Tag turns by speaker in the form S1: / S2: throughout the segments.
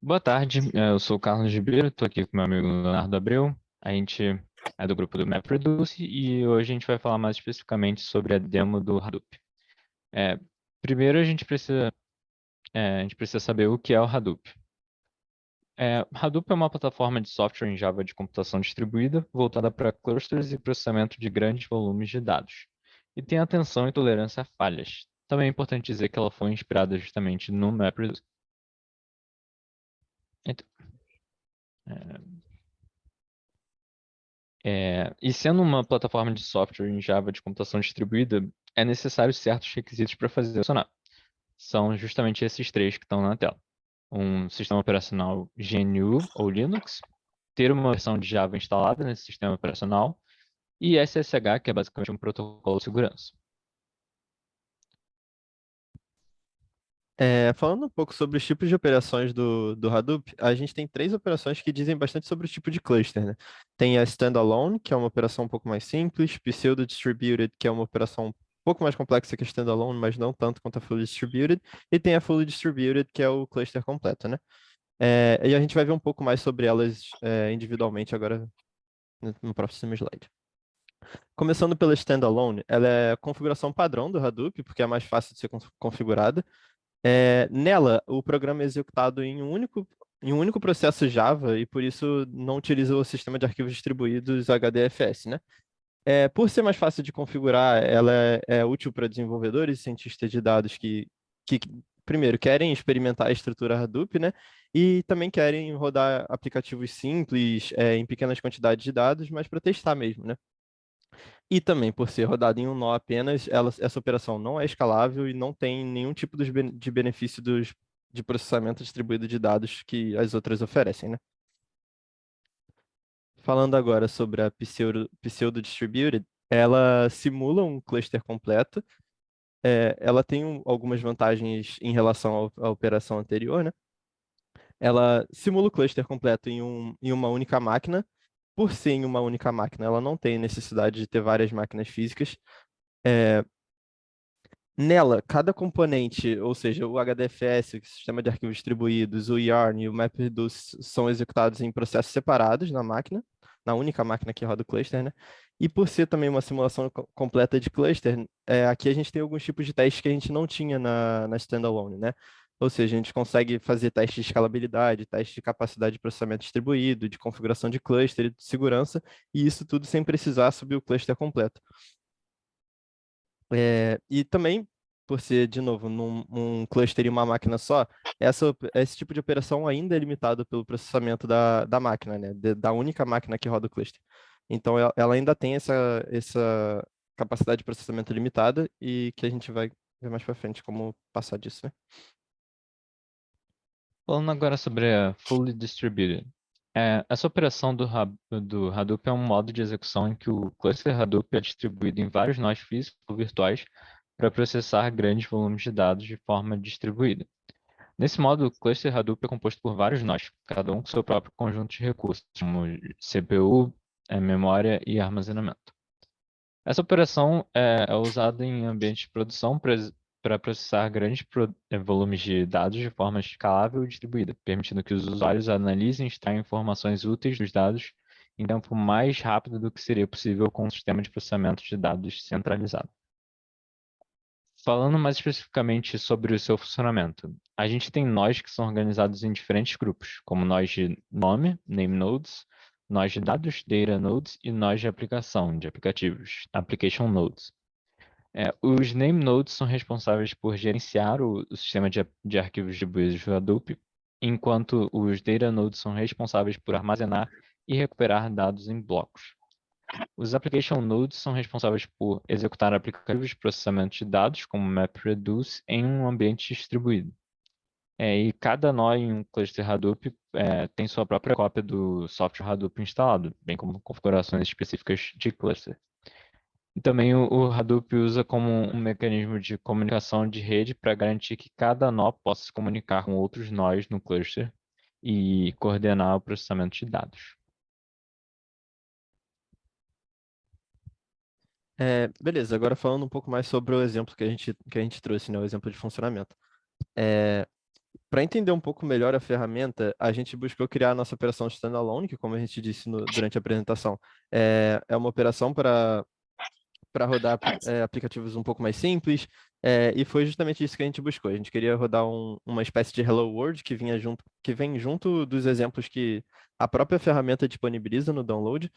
S1: Boa tarde, eu sou o Carlos Ribeiro, estou aqui com meu amigo Leonardo Abreu. A gente é do grupo do MapReduce e hoje a gente vai falar mais especificamente sobre a demo do Hadoop. É, primeiro a gente precisa saber o que é o Hadoop. Hadoop é uma plataforma de software em Java de computação distribuída voltada para clusters e processamento de grandes volumes de dados. E tem atenção e tolerância a falhas. Também é importante dizer que ela foi inspirada justamente no MapReduce. Então, e sendo uma plataforma de software em Java de computação distribuída, é necessário certos requisitos para fazer funcionar. São justamente esses três que estão na tela. Um sistema operacional GNU ou Linux, ter uma versão de Java instalada nesse sistema operacional, e SSH, que é basicamente um protocolo de segurança.
S2: Falando um pouco sobre os tipos de operações do Hadoop, a gente tem três operações que dizem bastante sobre o tipo de cluster, né? Tem a standalone, que é uma operação um pouco mais simples, pseudo-distributed, que é uma operação um pouco mais complexa que a standalone, mas não tanto quanto a fully distributed, e tem a fully distributed, que é o cluster completo, né? E a gente vai ver um pouco mais sobre elas individualmente agora no próximo slide. Começando pela standalone, ela é a configuração padrão do Hadoop, porque é mais fácil de ser configurada. Nela, o programa é executado em um único processo Java e por isso não utiliza o sistema de arquivos distribuídos HDFS, né? Por ser mais fácil de configurar, ela é útil para desenvolvedores e cientistas de dados que, primeiro, querem experimentar a estrutura Hadoop, né? E também querem rodar aplicativos simples, em pequenas quantidades de dados, mas para testar mesmo, né? E também, por ser rodada em um nó apenas, essa operação não é escalável e não tem nenhum tipo de benefício de processamento distribuído de dados que as outras oferecem, né? Falando agora sobre a pseudo-distributed, ela simula um cluster completo. Ela tem algumas vantagens em relação à operação anterior, né? Ela simula o cluster completo em uma única máquina. Por ser em uma única máquina, ela não tem necessidade de ter várias máquinas físicas. É, Nela, cada componente, ou seja, o HDFS, o sistema de arquivos distribuídos, o YARN e o MapReduce são executados em processos separados na máquina, na única máquina que roda o cluster, né? E por ser também uma simulação completa de cluster, aqui a gente tem alguns tipos de testes que a gente não tinha na standalone, né? Ou seja, a gente consegue fazer testes de escalabilidade, testes de capacidade de processamento distribuído, de configuração de cluster e de segurança, e isso tudo sem precisar subir o cluster completo. E também, por ser, de novo, um cluster e uma máquina só, esse tipo de operação ainda é limitado pelo processamento da máquina, né? Da única máquina que roda o cluster. Então, ela ainda tem essa capacidade de processamento limitada e que a gente vai ver mais para frente como passar disso, né?
S1: Falando agora sobre a Fully Distributed. Essa operação do Hadoop é um modo de execução em que o cluster Hadoop é distribuído em vários nós físicos ou virtuais para processar grandes volumes de dados de forma distribuída. Nesse modo, o cluster Hadoop é composto por vários nós, cada um com seu próprio conjunto de recursos, como CPU, memória e armazenamento. Essa operação é usada em ambientes de produção para processar grandes volumes de dados de forma escalável e distribuída, permitindo que os usuários analisem e extraiam informações úteis dos dados em tempo mais rápido do que seria possível com um sistema de processamento de dados centralizado. Falando mais especificamente sobre o seu funcionamento, a gente tem nós que são organizados em diferentes grupos, como nós de nome, name nodes, nós de dados, data nodes, e nós de aplicação, de aplicativos, application nodes. Os name nodes são responsáveis por gerenciar o sistema de arquivos distribuídos do Hadoop, enquanto os data nodes são responsáveis por armazenar e recuperar dados em blocos. Os application nodes são responsáveis por executar aplicativos de processamento de dados, como MapReduce, em um ambiente distribuído. E cada nó em um cluster Hadoop tem sua própria cópia do software Hadoop instalado, bem como configurações específicas de cluster. E também o Hadoop usa como um mecanismo de comunicação de rede para garantir que cada nó possa se comunicar com outros nós no cluster e coordenar o processamento de dados.
S2: Beleza, agora falando um pouco mais sobre o exemplo que a gente trouxe, né? O exemplo de funcionamento. Para entender um pouco melhor a ferramenta, a gente buscou criar a nossa operação standalone, que, como a gente disse durante a apresentação, é uma operação para rodar aplicativos um pouco mais simples, e foi justamente isso que a gente buscou. A gente queria rodar uma espécie de Hello World que vem junto dos exemplos que a própria ferramenta disponibiliza no download.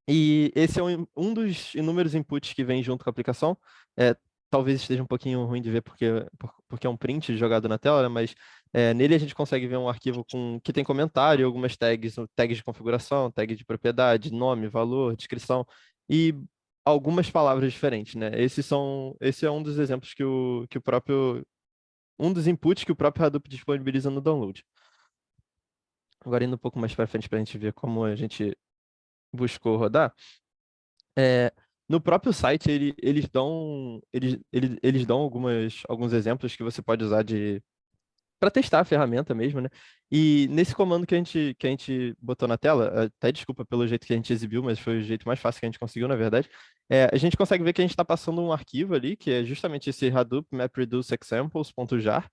S2: E esse é um dos inúmeros inputs que vem junto com a aplicação. É, talvez esteja um pouquinho ruim de ver porque é um print jogado na tela, né? Mas nele a gente consegue ver um arquivo que tem comentário, algumas tags de configuração, tag de propriedade, nome, valor, descrição e algumas palavras diferentes, né? Esse é um dos exemplos um dos inputs que o próprio Hadoop disponibiliza no download. Agora indo um pouco mais para frente para a gente ver como a gente buscou rodar. É, no próprio site, eles dão alguns exemplos que você pode usar para testar a ferramenta mesmo, né? E nesse comando que a gente botou na tela, até desculpa pelo jeito que a gente exibiu, mas foi o jeito mais fácil que a gente conseguiu, na verdade. A gente consegue ver que a gente está passando um arquivo ali, que é justamente esse Hadoop MapReduce Examples.jar,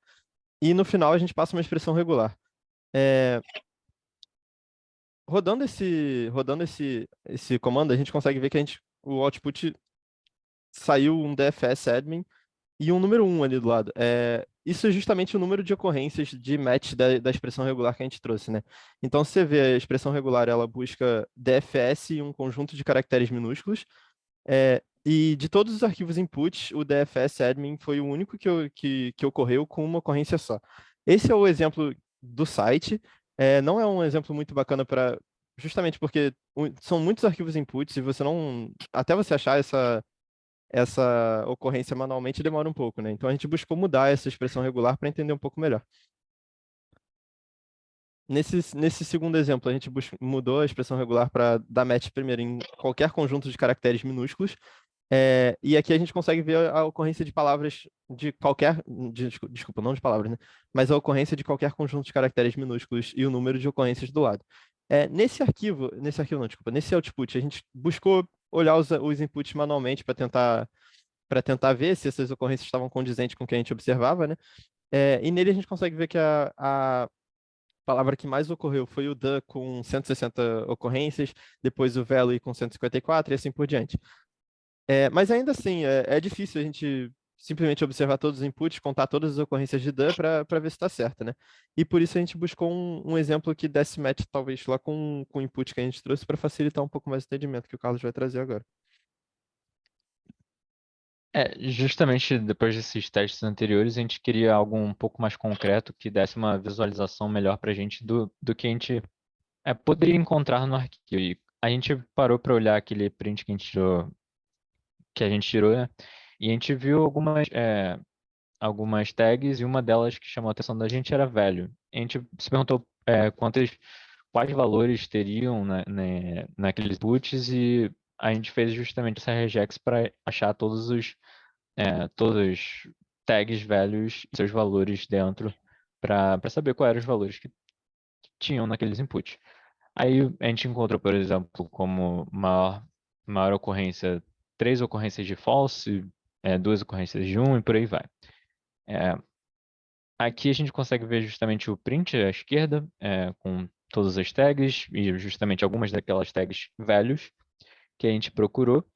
S2: e no final a gente passa uma expressão regular. É, esse comando, a gente consegue ver que o output saiu um DFS admin e um número 1 ali do lado. Isso é justamente o número de ocorrências de match da expressão regular que a gente trouxe, né? Então, se você vê a expressão regular, ela busca DFS e um conjunto de caracteres minúsculos. E de todos os arquivos inputs, o DFS admin foi o único que ocorreu com uma ocorrência só. Esse é o exemplo do site. Não é um exemplo muito bacana para justamente porque são muitos arquivos inputs e você não até você achar essa ocorrência manualmente demora um pouco, né? Então a gente buscou mudar essa expressão regular para entender um pouco melhor. Nesse segundo exemplo, a gente mudou a expressão regular para dar match primeiro em qualquer conjunto de caracteres minúsculos. E aqui a gente consegue ver a ocorrência de palavras de qualquer. Desculpa, não de palavras, né? Mas a ocorrência de qualquer conjunto de caracteres minúsculos e o número de ocorrências do lado. Nesse arquivo não, desculpa, nesse output, a gente buscou olhar os inputs manualmente para tentar ver se essas ocorrências estavam condizentes com o que a gente observava, né? E nele a gente consegue ver que a palavra que mais ocorreu foi o the com 160 ocorrências, depois o valley com 154 e assim por diante. Mas ainda assim, é difícil a gente simplesmente observar todos os inputs, contar todas as ocorrências de the para ver se está certo, né? E por isso a gente buscou um exemplo que desse match talvez lá com o input que a gente trouxe para facilitar um pouco mais o entendimento que o Carlos vai trazer agora.
S1: Justamente depois desses testes anteriores, a gente queria algo um pouco mais concreto que desse uma visualização melhor para a gente do que a gente poderia encontrar no arquivo. E a gente parou para olhar aquele print que a gente tirou, né? E a gente viu algumas tags e uma delas que chamou a atenção da gente era velho. A gente se perguntou quais valores teriam naqueles boots e a gente fez justamente essa regex para achar todos os tags velhos e seus valores dentro para saber quais eram os valores que tinham naqueles inputs. Aí a gente encontrou, por exemplo, como maior ocorrência, 3 ocorrências de false, 2 ocorrências de e por aí vai. É, Aqui a gente consegue ver justamente o print à esquerda, com todas as tags e justamente algumas daquelas tags velhos que a gente procurou.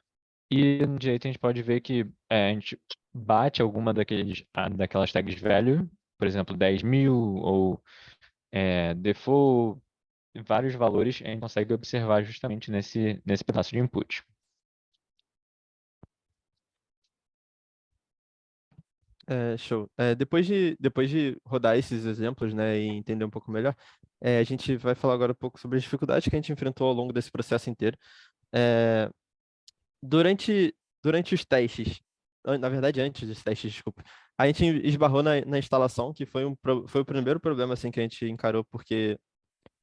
S1: E no direito a gente pode ver que a gente bate alguma daquelas tags velho, por exemplo, 10.000 ou default, vários valores a gente consegue observar justamente nesse pedaço de input.
S2: Show. Depois de rodar esses exemplos, né, e entender um pouco melhor, a gente vai falar agora um pouco sobre as dificuldades que a gente enfrentou ao longo desse processo inteiro. É, durante os testes, na verdade, antes dos testes, desculpa, a gente esbarrou na instalação, que foi o primeiro problema assim, que a gente encarou, porque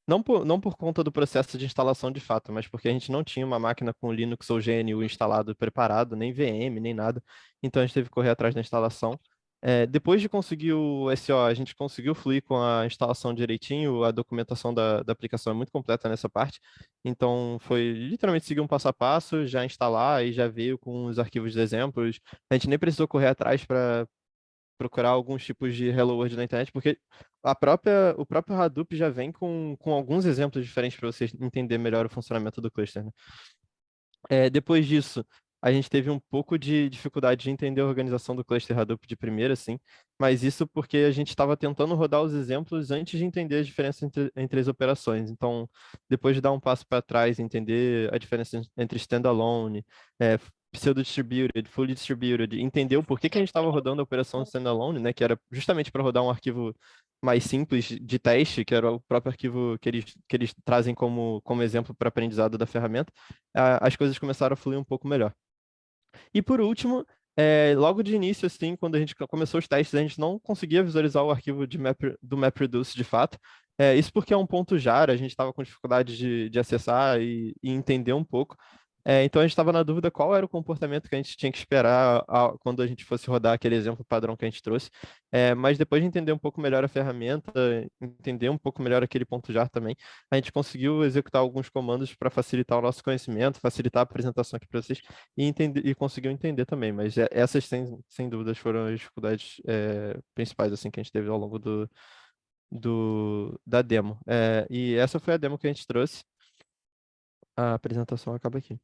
S2: não por conta do processo de instalação de fato, mas porque a gente não tinha uma máquina com Linux ou GNU instalado, preparado, nem VM, nem nada. Então a gente teve que correr atrás da instalação. Depois de conseguir o SO, a gente conseguiu fluir com a instalação direitinho, a documentação da aplicação é muito completa nessa parte. Então foi literalmente seguir um passo a passo, já instalar e já veio com os arquivos de exemplos. A gente nem precisou correr atrás procurar alguns tipos de Hello World na internet, porque o próprio Hadoop já vem com alguns exemplos diferentes para você entender melhor o funcionamento do cluster, né? Depois disso, a gente teve um pouco de dificuldade de entender a organização do cluster Hadoop de primeira, assim, mas isso porque a gente estava tentando rodar os exemplos antes de entender a diferença entre as operações. Então, depois de dar um passo para trás, entender a diferença entre standalone, pseudo-distributed, fully distributed, entender o porquê que a gente estava rodando a operação standalone, né, que era justamente para rodar um arquivo mais simples de teste, que era o próprio arquivo que eles trazem como exemplo para aprendizado da ferramenta, as coisas começaram a fluir um pouco melhor. E por último, logo de início, assim, quando a gente começou os testes, a gente não conseguia visualizar o arquivo do MapReduce de fato. Isso porque é um ponto jar, a gente estava com dificuldade de acessar e entender um pouco. Então a gente estava na dúvida qual era o comportamento que a gente tinha que esperar quando a gente fosse rodar aquele exemplo padrão que a gente trouxe. Mas depois de entender um pouco melhor a ferramenta, entender um pouco melhor aquele ponto jar também, a gente conseguiu executar alguns comandos para facilitar o nosso conhecimento, facilitar a apresentação aqui para vocês e conseguiu entender também. Mas essas, sem dúvidas, foram as dificuldades principais assim, que a gente teve ao longo da demo. E essa foi a demo que a gente trouxe. A apresentação acaba aqui.